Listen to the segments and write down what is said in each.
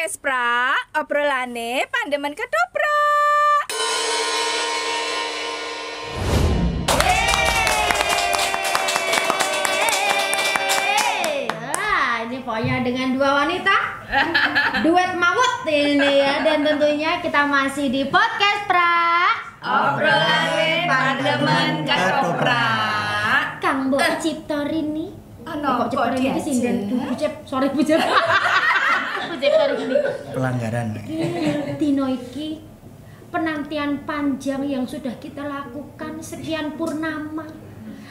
podcast pra, obrolane pandemen ketoprak. Ini pokoknya dengan dua wanita duet mawut ini ya, dan tentunya kita masih di podcast pra, Obrolane pandemen ketoprak. Kang Mbok Cipto Rini. Ano kok dia sinden bucep, sorry bucep. Bucep hari ini. Pelanggaran. Dino iki penantian panjang yang sudah kita lakukan sekian purnama.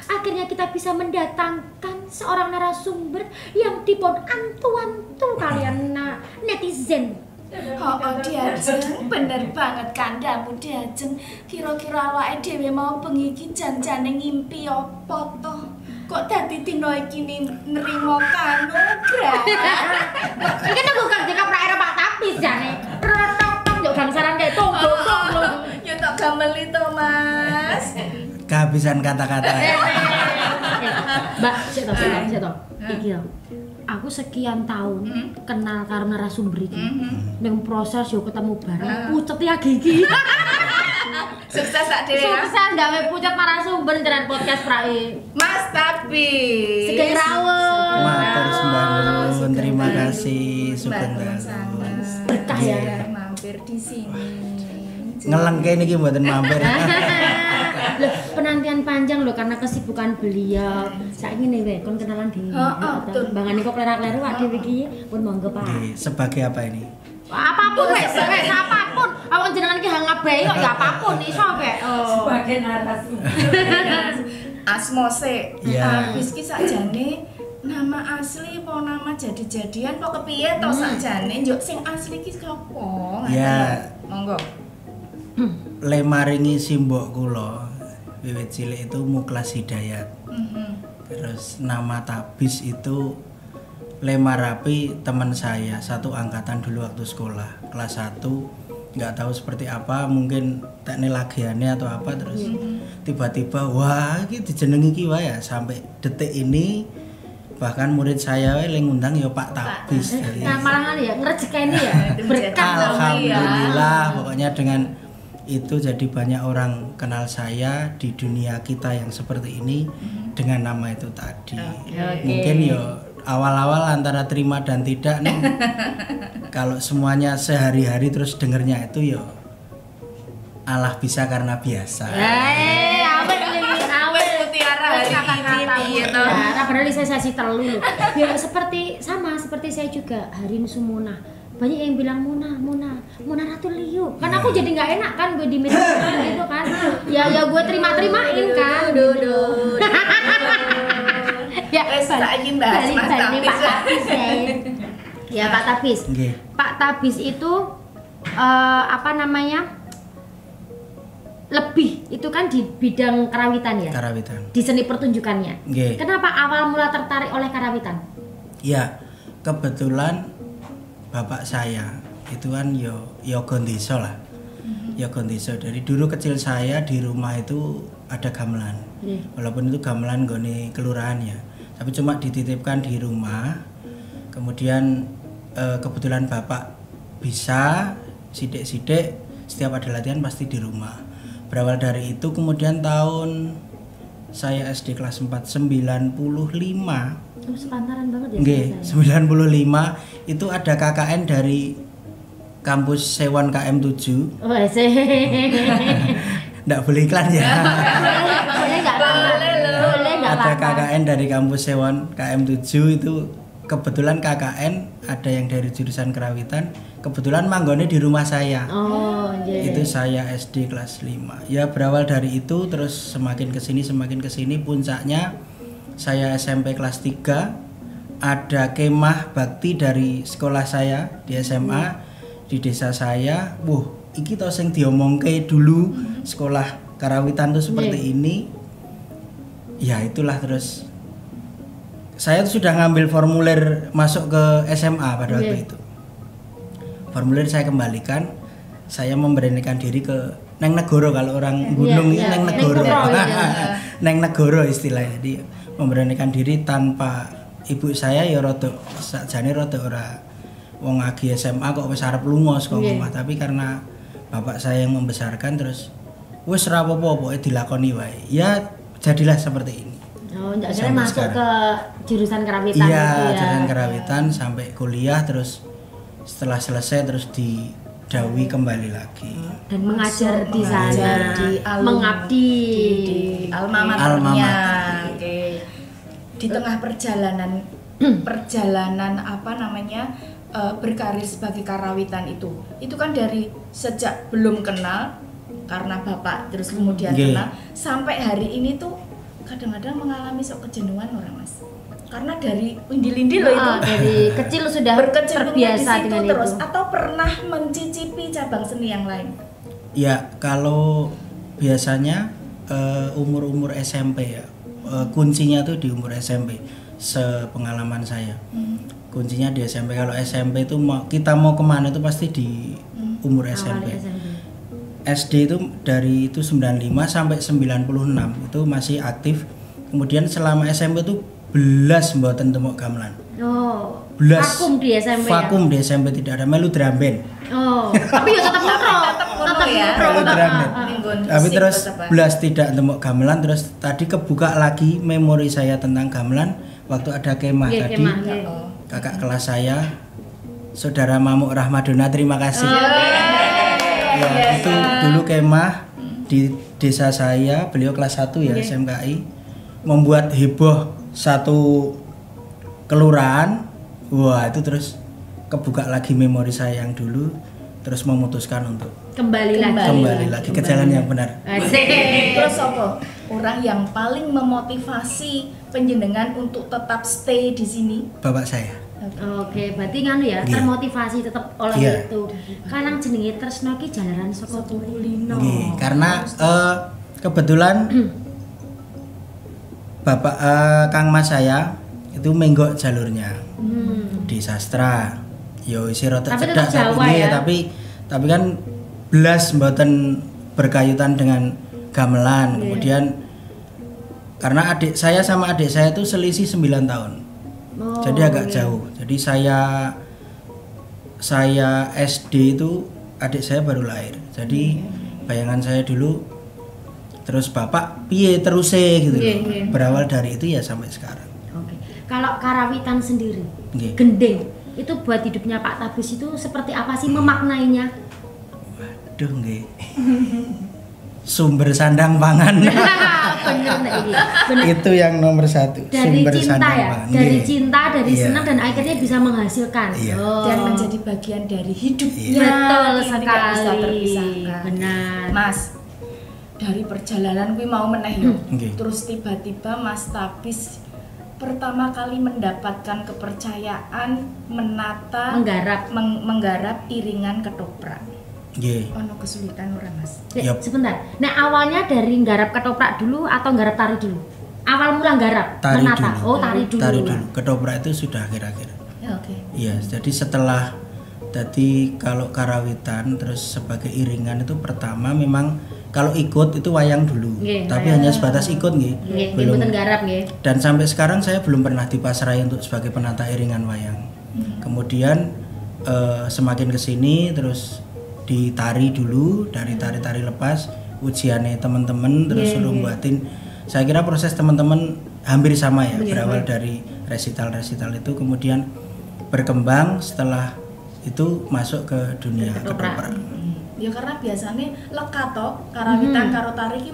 Akhirnya kita bisa mendatangkan seorang narasumber yang dipon antu-antu kalian netizen. Oh Diajeng, bener banget kandamu Diajeng. Kira-kira awake dhewe mau bengi iki janjane ngimpi apa to? Kok dadi dina iki nrimo kanugrah. Iki nunggu Kang Jeka praera Pak Tapis jane. Rotok-tok yo gangsaran kae tong-tong. Ya tak gameli to, Mas. Kehabisan kata-kata. Mbak, sik to. Iki lho. Aku sekian tahun kenal karo narasumber iki. Ning proses yo ketemu bareng pucet ya gigi. Sukses sak dhewe ya. Sukses gawe pucet narasumber jalan podcast Prae. Mas Tapis. Sugeng rawuh. Matur sembah nuwun, terima kasih Sugeng. Berkah ya. Mampir di sini. Ngelengke niki mboten mampir. Loh, penantian panjang loh karena kesibukan beliau. Saiki nih we kon kenalan dhewe. betul. Bangane kok klerak-kleru awak dhewe iki pun monggo Pak. Nggih, sebagai apa ini? Apapun wes apapun. Awak jenengan iki hangabe kok ya apapun iso kek. Sebagai narasumber. Asmose. Iya. Tapis ki sakjane nama asli apa nama jadi-jadian kok kepiye to sakjane? Yo sing asli ki sapa? Ya. Monggo. Le maringi simbok kula wiwit cilik itu Muklas Hidayat. Terus nama Tapis itu le marapi teman saya satu angkatan dulu waktu sekolah kelas 1, nggak tahu seperti apa, mungkin teknik lagiannya atau apa, terus tiba-tiba wah iki dijenengi ki wae ya, sampai detik ini bahkan murid saya wae ngundang ya Pak Tapis. Nah, malah ya ngrejekeni ya. Berkah. Alhamdulillah, pokoknya dengan itu jadi banyak orang kenal saya di dunia kita yang seperti ini dengan nama itu tadi. Mungkin ya awal-awal antara terima dan tidak nih. Kalau semuanya sehari-hari terus dengernya itu ya Allah bisa karena biasa. Awet iki, awet Mutiara hari ini gitu. Ya, padahal saya telu. Ya seperti saya juga Harin Sumunah. Banyak yang bilang Muna Ratu Liu. Kan aku jadi nggak enak kan gue di media gitu kan. Ya gue terima-terimain kan. Ya saiki bahas Mas Tapis. Pak Tapis ya Pak Tapis. Nggih. Pak Tapis itu apa namanya? Lebih itu kan di bidang karawitan ya. Karawitan. Di seni pertunjukannya. Nggih. Kenapa awal mula tertarik oleh karawitan? Ya, kebetulan bapak saya itu kan yoga desa lah. Yoga desa. Dari dulu kecil saya di rumah itu ada gamelan. Walaupun itu gamelan nggone kelurahan ya. Tapi cuma dititipkan di rumah. Kemudian kebetulan bapak bisa sidik-sidik setiap ada latihan pasti di rumah. Berawal dari itu kemudian tahun saya SD kelas 4 95. Sepantaran banget ya. Nggih, 95 itu ada KKN dari kampus Sewon KM 7. Oh, sih. Nggak boleh iklan ya. Boleh enggak Ada KKN dari kampus Sewon KM 7 itu kebetulan KKN ada yang dari jurusan kerawitan, kebetulan manggone di rumah saya. Oh, iya. Itu saya SD kelas 5. Ya berawal dari itu terus semakin kesini puncaknya saya SMP kelas 3 ada kemah bakti dari sekolah saya di SMA di desa saya. Iki to sing diomongke dulu sekolah karawitan tuh seperti ini. Ya itulah, terus saya tuh sudah ngambil formulir masuk ke SMA pada waktu itu. Formulir saya kembalikan, saya memberanikan diri ke Neng Negoro, kalau orang gunung itu Neng Negoro. Neng Negoro istilahnya. Jadi memberanikan diri tanpa ibu saya ya rada sakjane rada ora wong lagi SMA kok wis arep lunga saka omah, tapi karena bapak saya yang membesarkan terus wis ora apa-apa pokoke dilakoni wae. Ya jadilah seperti ini. Oh, akhirnya masuk sekarang ke jurusan kerawitan. Iya, jurusan kerawitan sampai kuliah, terus setelah selesai terus didhawuhi kembali lagi. Dan mengajar di sana, di mengabdi di alma maternya. Oke. Di tengah perjalanan apa namanya berkarir sebagai karawitan itu kan dari sejak belum kenal karena bapak terus kemudian kenal sampai hari ini tuh kadang-kadang mengalami sok kejenuhan orang Mas. Karena dari lindi-lindi loh itu dari kecil sudah terbiasa dengan terus itu. Atau pernah mencicipi cabang seni yang lain? Ya, kalau biasanya umur-umur SMP ya, kuncinya tuh di umur SMP sepengalaman saya. Kuncinya di SMP. Kalau SMP itu kita mau kemana itu pasti di umur SMP. SD itu dari itu 95 sampai 96 itu masih aktif. Kemudian selama SMP itu belas mboten temuk gamelan. Oh. Belas. Vakum di SMP. Vakum di SMP tidak ada melu drum band. Oh. Tapi ya tetap ngono ya. Melu drum band. Tapi terus belas tidak temuk gamelan, terus tadi kebuka lagi memori saya tentang gamelan waktu ada kemah tadi. Kakak kelas saya Saudara Mamuk Rahmadona, terima kasih. Ya, itu dulu kemah di desa saya, beliau kelas 1 ya, SMKI, membuat heboh satu kelurahan. Wah, itu terus kebuka lagi memori saya yang dulu, terus memutuskan untuk kembali lagi ke jalan yang benar. Terus apa? Orang yang paling memotivasi penjenengan untuk tetap stay di sini? Bapak saya. Oke, berarti nganu ya, termotivasi tetap oleh itu. Kanang jenenge tresno ki jalaran saka kulino. Karena kebetulan Bapak Kang Mas saya itu menggok jalurnya di sastra. Yo isi rada cedak tapi kan belas mboten berkaitan dengan gamelan. Kemudian karena adik saya sama adik saya itu selisih 9 tahun. Jadi agak jauh. Jadi saya SD itu adik saya baru lahir. Jadi bayangan saya dulu terus bapak piye teruse gitu. Berawal dari itu ya sampai sekarang. Oke. Kalau karawitan sendiri, gending itu buat hidupnya Pak Tabus itu seperti apa sih memaknainya? Waduh nggih. Sumber sandang pangan. Bener. Itu yang nomor 1. Dari sumber cinta sandang ya, pangan. dari cinta, dari senang dan akhirnya bisa menghasilkan. Dan menjadi bagian dari hidupnya. Betul sekali. Tidak bisa terpisahkan. Benar. Mas, dari perjalanan gue mau meneh yo. Terus tiba-tiba Mas Tabis pertama kali mendapatkan kepercayaan menata, menggarap iringan ketoprak. Ono kesulitan ora Mas? Sebentar. Nah awalnya dari nggarap ketoprak dulu atau nggarap tari dulu? Awal mula nggarap menata. Dulu. Oh tari dulu. Tari dulu. Ketoprak itu sudah kira-kira. Ya, oke. Iya, jadi setelah kalau karawitan terus sebagai iringan itu pertama memang kalau ikut itu wayang dulu. Tapi hanya sebatas ikut belum nggarap Dan sampai sekarang saya belum pernah dipasrai untuk sebagai penata iringan wayang. Kemudian semakin kesini terus ditari dulu, dari tari-tari lepas ujiannya teman-teman terus suruh buatin. Saya kira proses teman-teman hampir sama ya, berawal dari resital itu kemudian berkembang, setelah itu masuk ke dunia ketoprak. Ya karena biasanya lekat toh karawitan karo tari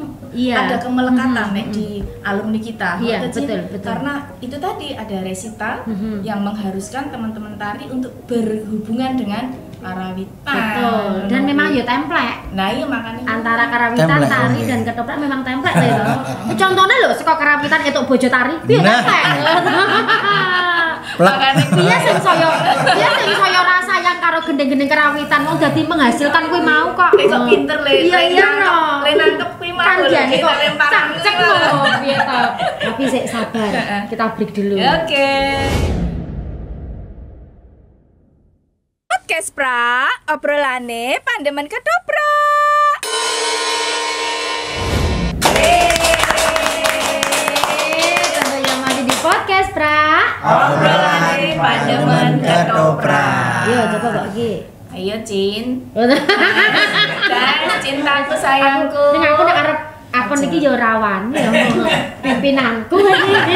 ada kemelekatan di alumni kita. Betul. Karena itu tadi ada resital yang mengharuskan teman-teman tari untuk berhubungan dengan karawitan. Betul. Dan memang ya template. Nah, iya makanya antara karawitan, tari dan ketoprak memang template lho. Contohnya lho saka karawitan etuk bojo tari, piye template. Makane piye sing saya rasa yang karo gendeng-gendeng karawitan mau dadi menghasilkan kuwi mau kok. Kok pinter le. Iya no. Le nangkep kuwi mau. Kan jane kok cek lho piye to. Tapi sik sabar. Kita break dulu. Oke. Podcast Pra, obrolane pandemen ketoprak. Tentunya masih di podcast Pra, obrolane pandemen ketoprak. Iya, coba Mbak Ki. Ayo Cin. Guys, cintaku sayangku. Ning aku nek arep akun iki yo rawan ya pimpinanku iki.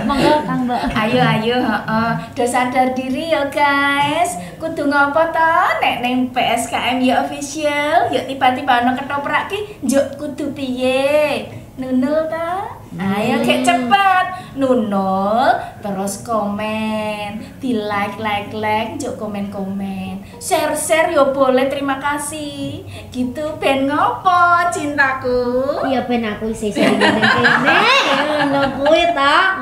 Monggo Kang Mbak. Ayo, heeh. Do sadar diri ya guys. Kudu ngopo to nek ning PSKM ya official, ya tiba-tiba ono ketoprak ki njuk kudu piye? Nunul ta? Ayo kayak cepat nunul terus komen, di like, njuk komen, share yo boleh, terima kasih. Gitu ben ngopo cintaku? Iya ben aku isih sering kene ngono kuwi ta.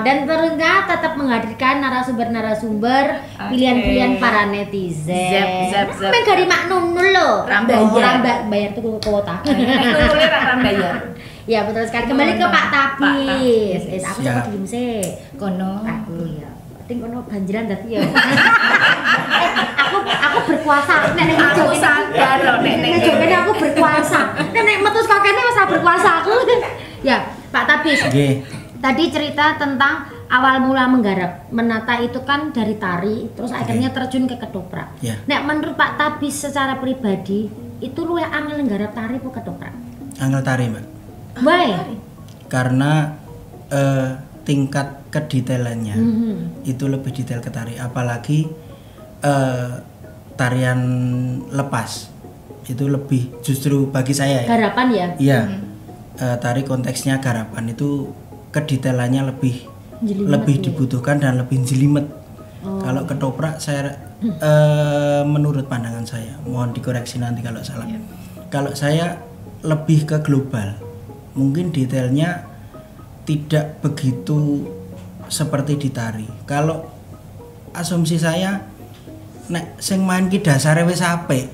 Dan tentunya tetap menghadirkan narasumber-narasumber pilihan-pilihan para netizen. Zap. Men gari mak nunul lho. Rambayar. Bayar tuh kuota. Nunulnya rambayar. Ya betul sekali. Kembali ke Pak Tapis. Aku Siap. coba diem sih. Kono. Aku ya. Ting kono banjiran dadi ya. Aku berkuasa. Nek Aku sadar loh nek kene aku berkuasa. Nek metu saka kene wis berkuasa aku. Ya, Pak Tapis. Nggih. Tadi cerita tentang awal mula menggarap. Menata itu kan dari tari, terus akhirnya terjun ke ketoprak. Ya. Nek menurut Pak Tapis secara pribadi, itu luwih angel nggarap tari apa ketoprak? Angel tari, Mbak. Why? Karena tingkat kedetailannya itu lebih detail ke tari, apalagi tarian lepas itu lebih justru bagi saya ya. Garapan ya? Iya. Tari konteksnya garapan itu kedetailannya lebih Jelimet lebih ya? dibutuhkan dan lebih jelimet. Kalau ketoprak saya menurut pandangan saya, mohon dikoreksi nanti kalau salah. Kalau saya lebih ke global. Mungkin detailnya tidak begitu seperti di tari. Kalau asumsi saya nek sing main ki dasare wis apik.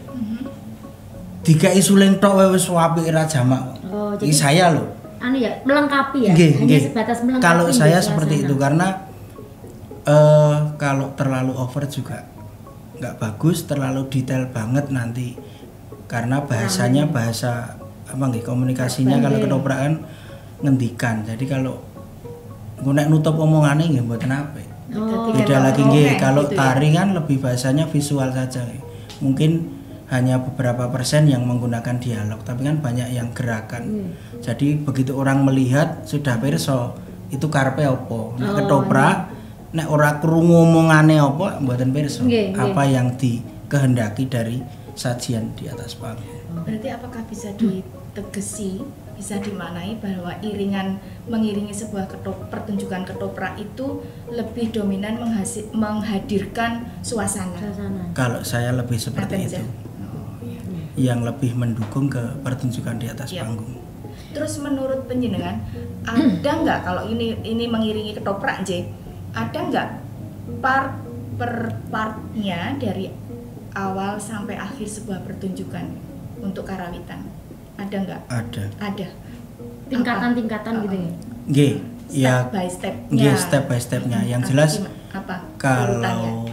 Dikai suling tok wis apik ra jamak. Oh, Ini saya loh. Anu ya, melengkapi ya? Nggih, Hanya nggih. sebatas melengkapi. Kalau saya suasana. seperti itu karena kalau terlalu over juga nggak bagus, terlalu detail banget nanti karena bahasanya bahasa apa nggih komunikasinya kalau ketoprak kan ngendikan. Jadi kalau nek nutup omongane nggih mboten apik. Oh. Beda lagi nggih kalau gitu ya. tari kan lebih bahasanya visual saja. Mungkin hanya beberapa persen yang menggunakan dialog, tapi kan banyak yang gerakan. Jadi begitu orang melihat sudah pirsa itu karepe apa. Nek ketoprak nek ora krungu omongane apa mboten pirsa Nggih, nggih. apa yang dikehendaki dari sajian di atas panggung. Berarti apakah bisa ditegesi, bisa dimaknai bahwa mengiringi sebuah pertunjukan ketoprak itu lebih dominan menghadirkan suasana? Kalau saya lebih seperti itu. Yang lebih mendukung ke pertunjukan di atas panggung. Terus menurut penjenengan ada nggak kalau ini mengiringi ketoprak J, ada nggak part per partnya dari awal sampai akhir sebuah pertunjukan untuk karawitan? Ada nggak? Ada. Tingkatan-tingkatan gitu ya? Nggih, ya. Step by stepnya. Nggih, step by stepnya. Yang jelas apa? Urutannya?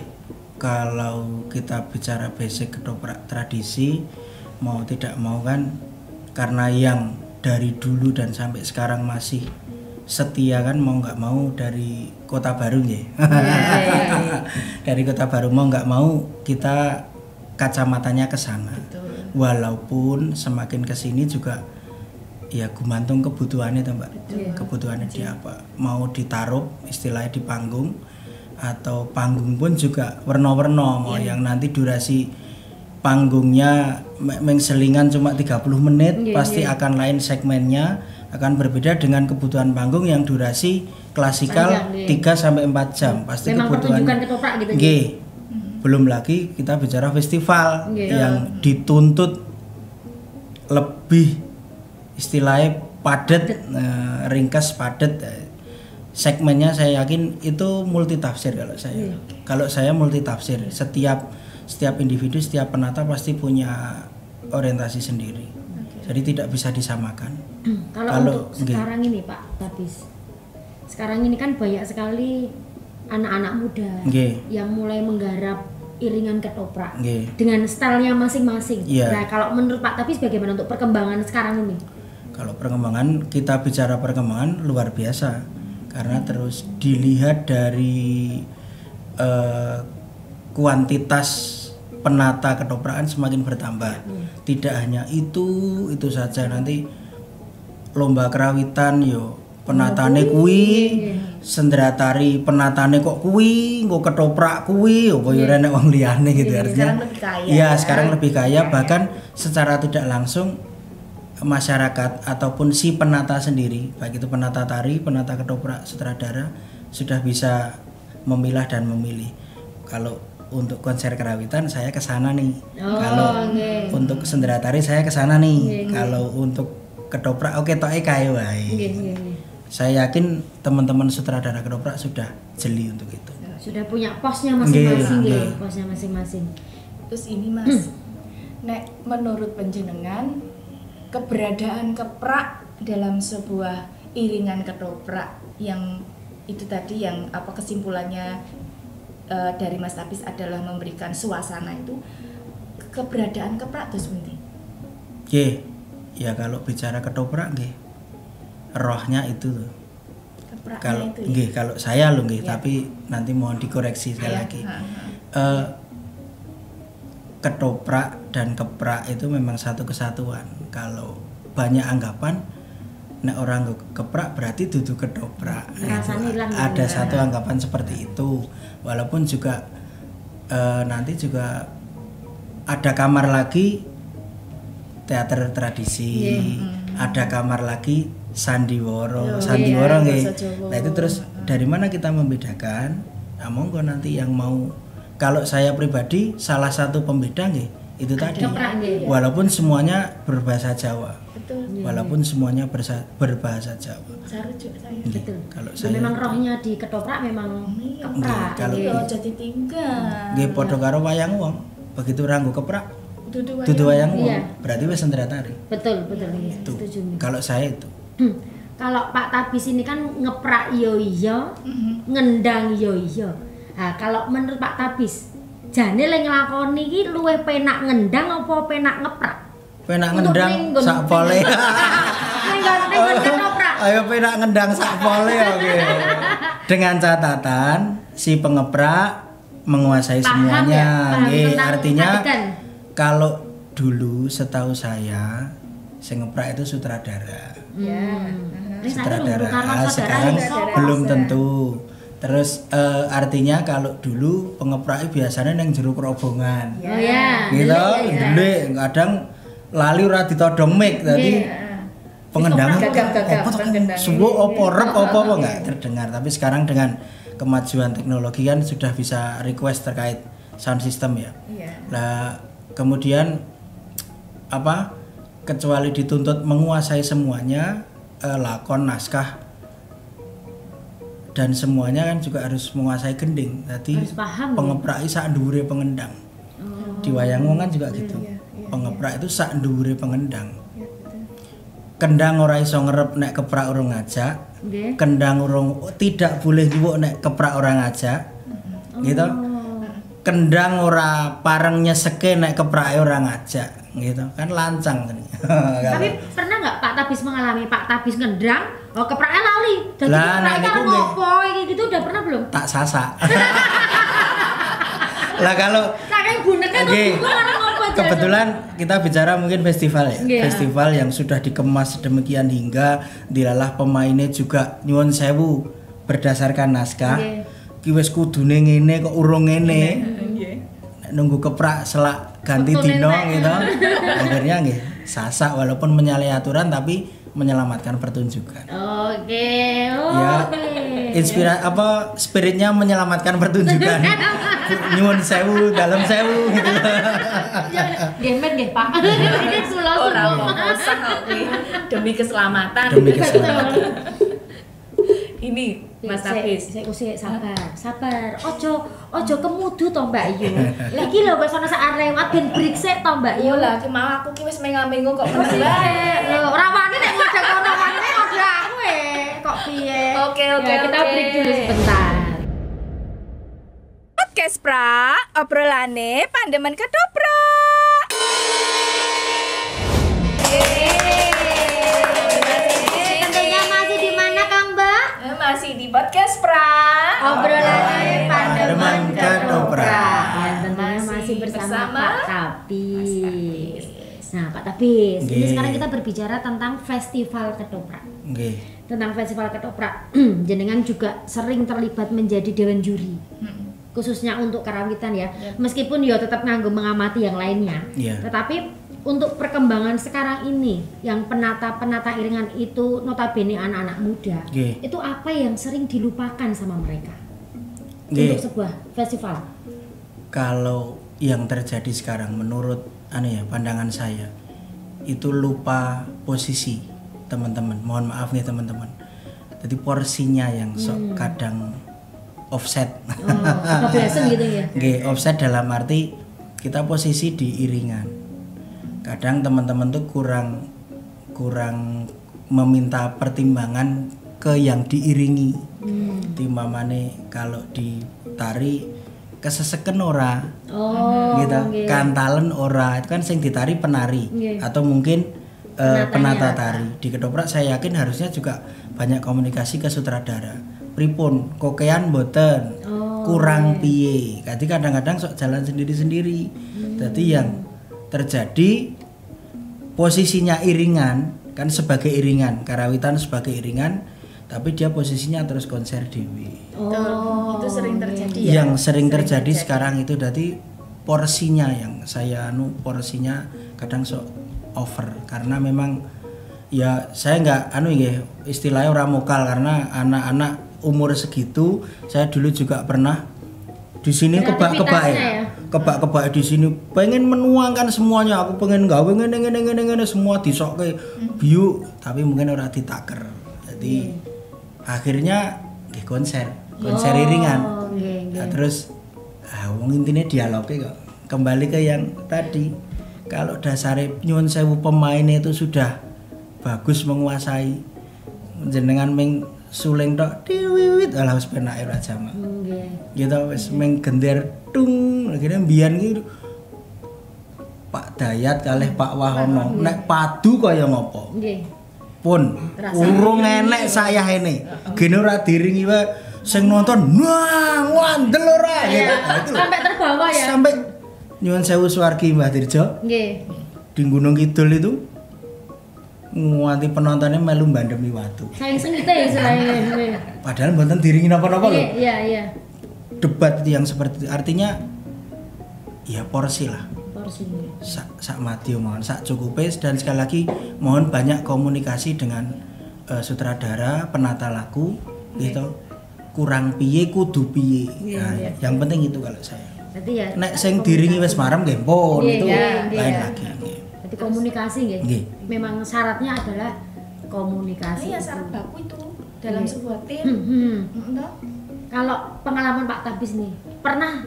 kalau kita bicara basic ketoprak tradisi, mau tidak mau kan karena yang dari dulu dan sampai sekarang masih setia kan mau nggak mau dari Kota Baru ya. Dari Kota Baru mau nggak mau kita kacamatanya ke sana. Walaupun semakin ke sini juga ya gumantung kebutuhannya tuh Mbak. Kebutuhannya dia apa? Mau ditaruh istilahnya di panggung atau panggung pun juga warna-warna mau yang nanti durasi panggungnya mengselingan cuma 30 menit pasti akan lain segmennya, akan berbeda dengan kebutuhan panggung yang durasi klasikal 3 sampai 4 jam pasti memang kebutuhan pertunjukan ketoprak gitu. Belum lagi kita bicara festival yang dituntut lebih istilahnya padat, ringkas padat. Segmennya saya yakin itu multi tafsir kalau saya. Kalau saya multi tafsir, setiap individu, setiap penata pasti punya orientasi sendiri. Jadi tidak bisa disamakan. Kalau untuk sekarang ini Pak Tapis, sekarang ini kan banyak sekali anak-anak muda yang mulai menggarap iringan ketoprak dengan stylenya masing-masing. Nah kalau menurut Pak Tapis bagaimana untuk perkembangan sekarang ini? Kalau perkembangan, kita bicara perkembangan luar biasa. Karena terus dilihat dari kuantitas penata ketoprakan semakin bertambah. Tidak hanya itu saja, nanti lomba kerawitan yo penatane kuwi, sendratari penatane kok kuwi, engko ketoprak kuwi, apa yo nek wong liyane gitu artinya. Sekarang lebih kaya. Iya, sekarang lebih kaya, bahkan secara tidak langsung masyarakat ataupun si penata sendiri, baik itu penata tari, penata ketoprak, sutradara sudah bisa memilah dan memilih. Kalau untuk konser kerawitan saya ke sana nih. Kalau untuk sendratari saya ke sana nih. Kalau untuk ketoprak oke toke kae wae. Saya yakin teman-teman sutradara ketoprak sudah jeli untuk itu. Sudah punya posnya masing-masing Nggih. ya, posnya masing-masing. Terus ini Mas, nek menurut panjenengan keberadaan keprak dalam sebuah iringan ketoprak yang itu tadi yang apa kesimpulannya dari Mas Tapis adalah memberikan suasana itu, keberadaan keprak itu penting. Nggih. Ya kalau bicara ketoprak nggih. Rohnya itu tuh. Kepraknya Kalau itu ya. nggih, kalau saya loh nggih, Ya. tapi nanti mohon dikoreksi sekali Ya, lagi. ha. Ketoprak dan keprak itu memang satu kesatuan. Kalau banyak anggapan nek orang keprak berarti duduk ketoprak. Rasanya hilang. Ada satu anggapan seperti itu. Walaupun juga nanti juga ada kamar lagi teater tradisi, ada kamar lagi sandiwara. Sandiwara nggih. Nah itu terus dari mana kita membedakan? Nah, monggo nanti yang mau. Kalau saya pribadi salah satu pembeda nggih itu tadi. Keprak nggih. Walaupun semuanya berbahasa Jawa. Betul. Walaupun semuanya berbahasa Jawa. Sarujuk saya. Nggih, Betul. Kalau Dan saya memang rohnya di ketoprak memang keprak. Kalau Iya, jadi tinggal. nggih padha karo wayang wong. Begitu ranggo keprak Dudu dudu wayang wong, Iya. berarti wis sendratari. Betul, iya, Itu. setuju nih. Kalau saya itu. Kalau Pak Tapis ini kan ngeprak yo iya, ngendang yo iya. Nah, kalau menurut Pak Tapis, jane lek nglakoni iki luwih penak ngendang apa penak ngeprak? Penak Untuk ngendang ninggon- sak pole. Ninggon ketoprak. Ayo penak ngendang sak pole oke. Dengan catatan si pengeprak menguasai Paham semuanya. ya? Paham Nggih, tentang artinya adegan. kalau dulu setahu saya sing ngeprak itu sutradara. Ya. Sutradara. Sekarang belum tentu. Terus artinya kalau dulu pengeprak biasanya neng jero kerobongan. Oh ya. Gitu, ndelik kadang lali ora ditodong mic tadi pengendang Gagap-gagap, apa tuh pengendang. suwo apa rep apa enggak terdengar. Tapi sekarang dengan kemajuan teknologi kan sudah bisa request terkait sound system ya. Iya. Nah, kemudian apa kecuali dituntut menguasai semuanya lakon naskah dan semuanya kan juga harus menguasai gending. Tadi Harus paham, ya? pengeprak sak dhuwure pengendang. Di wayang wong kan juga gitu. Pengeprak itu sak dhuwure pengendang. Kendang ora iso ngerep nek keprak urung ngajak. Nggih. Kendang urung tidak boleh nyuwuk nek keprak ora ngajak. Gitu. Kendang ora pareng nyeseke nek keprake ora ngajak. Gitu. Kan lancang kan. Tapi pernah nggak Pak Tapis mengalami Pak Tapis ngendang, oh kepraknya lali. Jadi Lah, kepraknya nek niku kan nggih. ngopo iki gitu udah pernah belum? Tak sasak. Lah kalau Saking buneknya tuh Nggih. juga orang ngopo aja. kebetulan kita bicara mungkin festival ya. Nggih. Festival yang sudah dikemas sedemikian hingga dilalah pemainnya juga nyuwun sewu berdasarkan naskah. Nggih. Ki wis kudune ngene kok urung ngene. Nek nunggu keprak selak ganti Betul, dino Nek. gitu. Akhirnya nggih sasak walaupun menyalahi aturan tapi menyelamatkan pertunjukan. Oke, Ya, oke. apa spiritnya menyelamatkan pertunjukan. Nyuwun sewu dalam sewu gitu. Gemet nggih Pak. Ini sulo-sulo. Orang mau usah demi keselamatan. Demi keselamatan. Ini Mas Tapis. Saya sabar. Ojo kemudu to Mbak Yu. Lagi lho wis ana sak lewat ben break sik to Mbak Yu. Yo lah, ki mau aku ki wis menga-mengo kok Terus meneh. lho ora wani nek ngajak kono wani ngajak aku kok piye. Oke, Ya, kita break dulu sebentar. Podcast Pra, obrolane pandemen ketoprak. Tentunya masih di mana Kang Mbak? Masih di podcast Pra. Obrolannya pandemen Pandemen ketoprak. ketoprak. Ya, bersama Pak Tabis. Nah, Pak Tabis, ini Nggih. sekarang kita berbicara tentang Festival Ketoprak. Nggih. Tentang Festival Ketoprak, jenengan juga sering terlibat menjadi dewan juri. Khususnya untuk karawitan ya. Meskipun ya tetap nganggo mengamati yang lainnya. Iya. Tetapi untuk perkembangan sekarang ini yang penata iringan itu notabene anak-anak muda. Nggih. Itu apa yang sering dilupakan sama mereka? Nggih. Untuk sebuah festival. Kalau yang terjadi sekarang menurut pandangan saya itu lupa posisi teman-teman. Mohon maaf nih teman-teman. Jadi porsinya yang kadang offset. Kebelasan gitu ya. Nggih, offset dalam arti kita posisi di iringan. Kadang teman-teman tuh kurang meminta pertimbangan ke yang diiringi. Timbamane kalau ditari keseseken ora. Gitu. Nggih. Kantalen ora. Itu kan sing ditari penari Nggih. atau mungkin penata Penatanya. tari. Di Ketoprak saya yakin harusnya juga banyak komunikasi ke sutradara. Pripun kokean boten. Kurang piye. Jadi kadang-kadang sok jalan sendiri-sendiri. Jadi yang terjadi posisinya iringan kan sebagai iringan, karawitan sebagai iringan, tapi dia posisinya terus konser dewi. Itu sering terjadi ya. Yang sering terjadi sekarang itu jadi porsinya yang saya porsinya kadang sok over karena memang ya saya nggak istilahnya orang mokal karena anak-anak umur segitu saya dulu juga pernah di sini kebak-kebak ya. Kebak-kebak di sini pengen menuangkan semuanya, aku pengen gawe ngene semua disokke biu tapi mungkin ora ditaker. Jadi akhirnya di konser iringan. Nah, terus wong intine dialognya kok kembali ke yang tadi. Kalau dasare nyuwun sewu pemainnya itu sudah bagus menguasai jenengan ming suling tok diwiwit alah wis penake ora jamak. Gitu wis ming gender tung akhirnya mbiyen iki Pak Dayat kalih Pak Wahono nek padu kaya ngopo. Nggih. Pun urung enek sayahene. Gene ora diringi wae sing nonton wah ngandel ora gitu. Nah, itu Sampai terbawa ya. sampai nyuwun sewu Suwargi Mbah Dirjo Nggih. di Gunung Kidul itu nganti penontonnya melu bandemi watu. Saing sengite ya istilahnya. Padahal mboten diringi napa-napa lho. Iya. Debat yang seperti itu artinya ya porsi lah. Porsinya. Sak madya mohon sak cukupe dan sekali lagi mohon banyak komunikasi dengan sutradara, penata lagu gitu. Kurang piye kudu piye. Nah, yang penting itu kalau saya. Berarti ya Nek sing diringi wis marem nggih pun Iya, itu iya, lain iya. lagi nggih. berarti komunikasi nggih. Nggih. Memang syaratnya adalah komunikasi. Iya, itu. syarat baku itu dalam Iya. sebuah tim. Toh? Kalau pengalaman Pak Tabis nih, pernah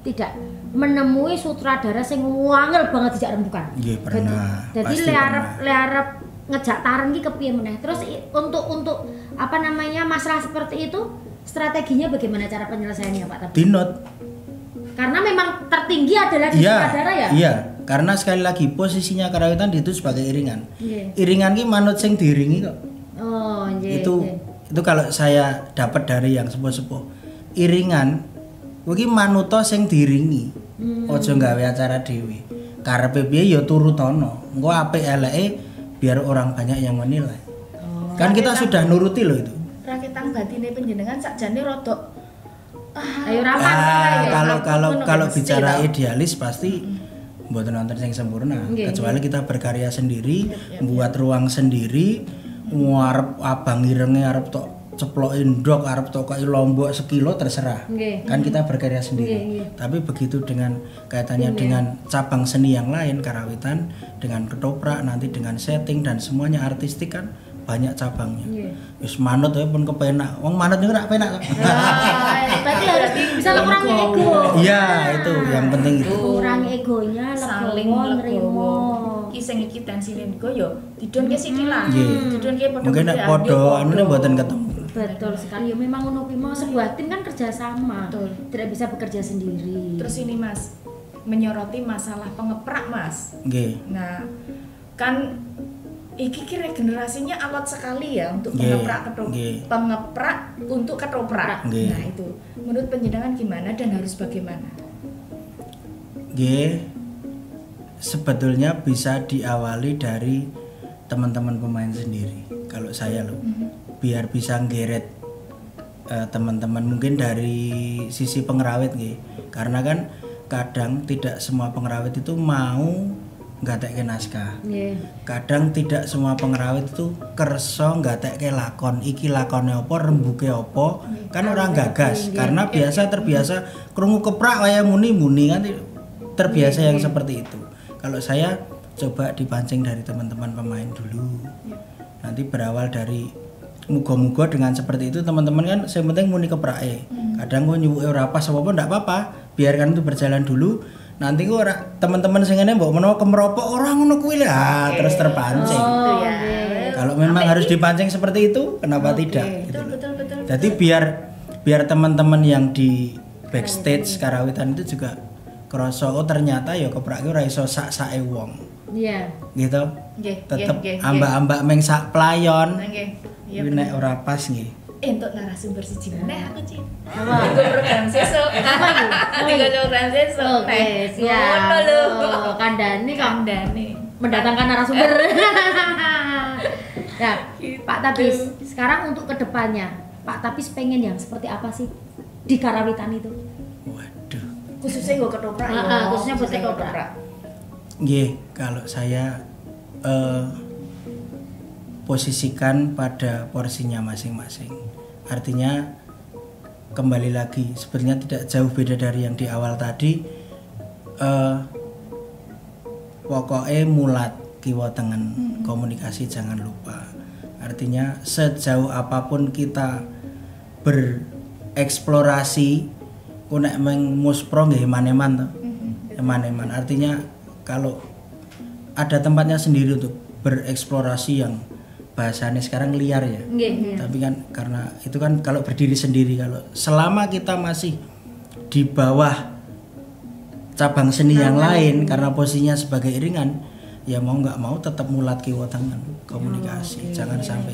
tidak menemui sutradara sing wangel banget dijak rembukan? Nggih, pernah. Jadi Pasti le pernah. arep ngejak tareng iki kepiye meneh. Terus untuk apa namanya masalah seperti itu strateginya bagaimana cara penyelesaiannya Pak Tabis? Dinot. Karena memang tertinggi adalah di sutradara ya? Iya, karena sekali lagi posisinya karawitan itu sebagai iringan. Nggih. Iringan ki manut sing diiringi kok. Oh, nggih. itu kalau saya dapat dari yang sepuh-sepuh. Iringan kuwi manuta sing diiringi. Aja gawe acara dhewe. Karepe piye ya turutono. Engko apik eleke biar orang banyak yang menilai. Kan kita sudah nuruti loh itu. Rakitan batine panjenengan sakjane rodok Ayo rapat ya. Kalau mesti bicara tau. idealis pasti mboten wonten sing sempurna. Nggih, Kecuali kita berkarya sendiri, buat ruang sendiri, arep abang irenge arep tok ceplokin ndok, arep tok kaya lombok sekilo terserah. Nggih. Kan kita berkarya sendiri. Nggih. Tapi begitu dengan kaitannya dengan cabang seni yang lain, karawitan, dengan ketoprak, nanti dengan setting dan semuanya artistik kan banyak cabangnya. Nggih. Wis manut ya pun kepenak. Wong manut niku rak penak kok. Berarti harus bisa mengurangi ego. Iya, itu yang penting itu. Kurangi egonya, saling legowo, legowo. nrimo. Ki sing iki tensine niku yo didonke sithik lah. Nggih. Didonke padha. Mungkin nek padha anune mboten ketemu. Betul sekali. Ya memang ngono kuwi mau sebuah tim kan kerjasama. Betul. Tidak bisa bekerja sendiri. Terus ini Mas, menyoroti masalah pengeprak Mas. Nggih. Nah, kan iki kira generasinya alot sekali ya untuk Nggih, pengeprak nggih. pengeprak untuk ketoprak. Nggih. Nah, itu menurut penjenengan gimana dan harus bagaimana? Nggih. Sebetulnya bisa diawali dari teman-teman pemain sendiri. Kalau saya loh, biar bisa nggeret teman-teman mungkin dari sisi pengrawit nggih. Karena kan kadang tidak semua pengrawit itu mau nggatekke naskah. Kadang tidak semua pengrawit itu kersa nggatekke lakon. Iki lakone apa, rembuke apa, kan orang gagas. Karena terbiasa krungu keprak kaya muni-muni kan terbiasa yang seperti itu. Kalau saya coba dipancing dari teman-teman pemain dulu. Nanti berawal dari muga-muga dengan seperti itu teman-teman kan yang penting muni keprake. Kadang kok nyuwuke ora pas apa ndak apa-apa, biarkan itu berjalan dulu. Nanti kok ora teman-teman sing ngene mbok menawa kemeropok ora ngono kuwi lah, terus terpancing. Kalau memang harus dipancing seperti itu, kenapa tidak gitu loh. Betul. Jadi biar teman-teman yang di backstage karawitan itu juga kerasa oh ternyata ya keprak ora iso sak-sake wong. Iya. Gitu. Nggih. Tetep ambak-ambak meng sak playon. Nggih. Kuwi nek ora pas nggih. Untuk narasumber siji meneh aku Cin. Apa? Tiga program sesuk. Tiga program sesuk. Oke, siap. Ngono lho. Kandhani Kandhane. mendatangkan narasumber. Ya, Pak Tapis, sekarang untuk kedepannya, Pak Tapis pengen yang seperti apa sih di karawitan itu? Waduh. Khususnya gue ketoprak ya. Khususnya buat ketoprak. Nggih, kalau saya posisikan pada porsinya masing-masing. Artinya kembali lagi sebenarnya tidak jauh beda dari yang di awal tadi. Pokoknya mulat kiwa tengen komunikasi jangan lupa. Artinya sejauh apapun kita bereksplorasi kunek meng muspro nggih eman-eman to. Eman-eman artinya kalau ada tempatnya sendiri untuk bereksplorasi yang bahasanya sekarang liar ya. Tapi kan karena itu kan kalau berdiri sendiri, kalau selama kita masih di bawah cabang seni yang lain karena posisinya sebagai iringan, ya mau nggak mau tetap mulat kiwa tangan komunikasi. Jangan sampai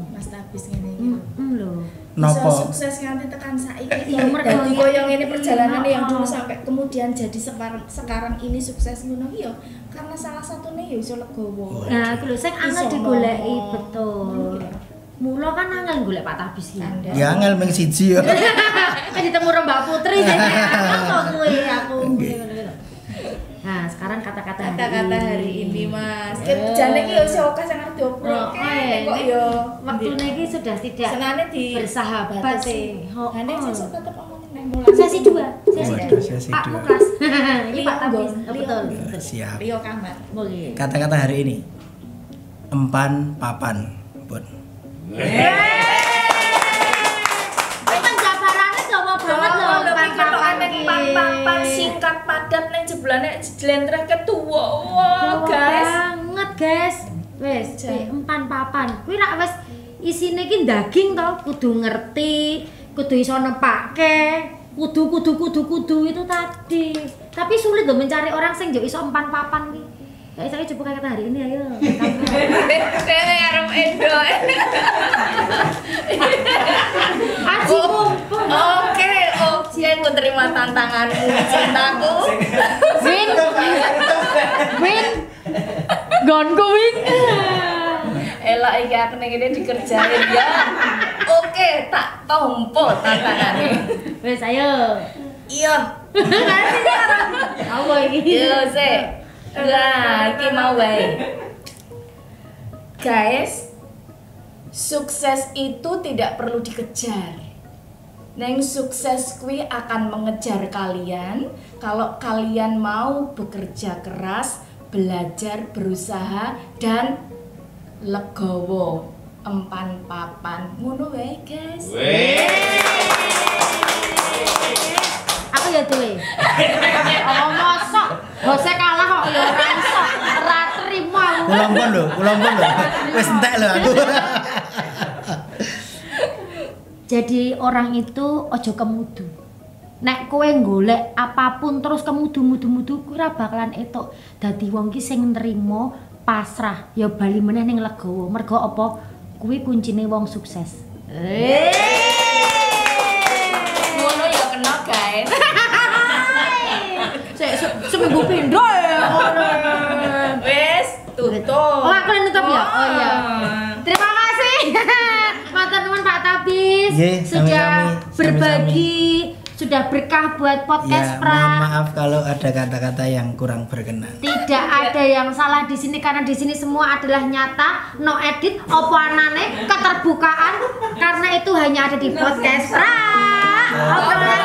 Mas Tapis ngene iki. Lho. nopo Bisa sukses nganti tekan saiki. Iya, mergo Dadi koyo ngene perjalanan yang Heeh. dulu sampai kemudian jadi sekarang ini sukses ngono ya karena salah satunya ya iso legowo. Nah, iki lho sing angel Iso digoleki ngomong. betul. Mula kan angel golek Pak Tapis iki. Anda. ya angel meng siji ya. Kan ditemu Mbak Putri jadi apa kuwi aku. Nah, sekarang kata-kata Hari ini Mas. Jane iki ya iso akeh sing arep diobrol. Kok ya Waktune iki sudah tidak senane di bersahabat sih. Ane sesuk tetep omongin nang mulai. Sesi 2, sesi Waduh, 2. sesi Pak dua. Muklas. Ini Pak Lio, Tapis. Lio. Betul. Ya, siap. Rio kamar. Boleh. Kata-kata hari ini empan papan pun. Memang jabarannya coba banget loh pan-pan iki. Pan singkat padat ning jebulane jlentrehke tuwa. Wah, guys. Banget, guys. Wes, empan papan. Kuwi rak wis isine iki daging to, kudu ngerti, kudu iso nepake, kudu itu tadi. Tapi sulit loh mencari orang sing yo iso empan papan iki. Ya saya coba kayak hari ini ayo. Dewe arep endo. Aji mumpung. Oke, aku terima tantanganmu, cintaku. Win. Gonku win. Elok iki aku ning kene dikerjain ya. Oke, tak tompo tantangane. Wes ayo. Iya. Apa iki? Yo sik. Lah, iki mau wae. Guys, sukses itu tidak perlu dikejar. Neng sukses kuwi akan mengejar kalian kalau kalian mau bekerja keras, belajar, berusaha dan legowo empan papan. Ngono wae, guys. Aku ya duwe. Oh mosok. Bose kalah kok ya ora iso. Ora trimo aku. Pulang pun lho. Wis entek lho aku. Jadi orang itu ojo kemudu. Nek kowe golek apapun terus kemudu-mudu kuwi ora bakalan etuk. Dadi wong ki sing nrimo pasrah ya bali meneh ning legowo. Mergo apa? Kuwi kuncine wong sukses. Ngono ya kena, guys. Sik minggu pindho ya. Wes, tutup. Oh, aku yang nutup ya? Oh iya. Terima kasih. Matur nuwun Pak Tabis Nggih, sudah sami-sami, berbagi, sudah berkah buat podcast Ya, Pra. mohon maaf kalau ada kata-kata yang kurang berkenan. Tidak ada yang salah di sini karena di sini semua adalah nyata, no edit, opo anane, keterbukaan karena itu hanya ada di podcast Pra. Obrolan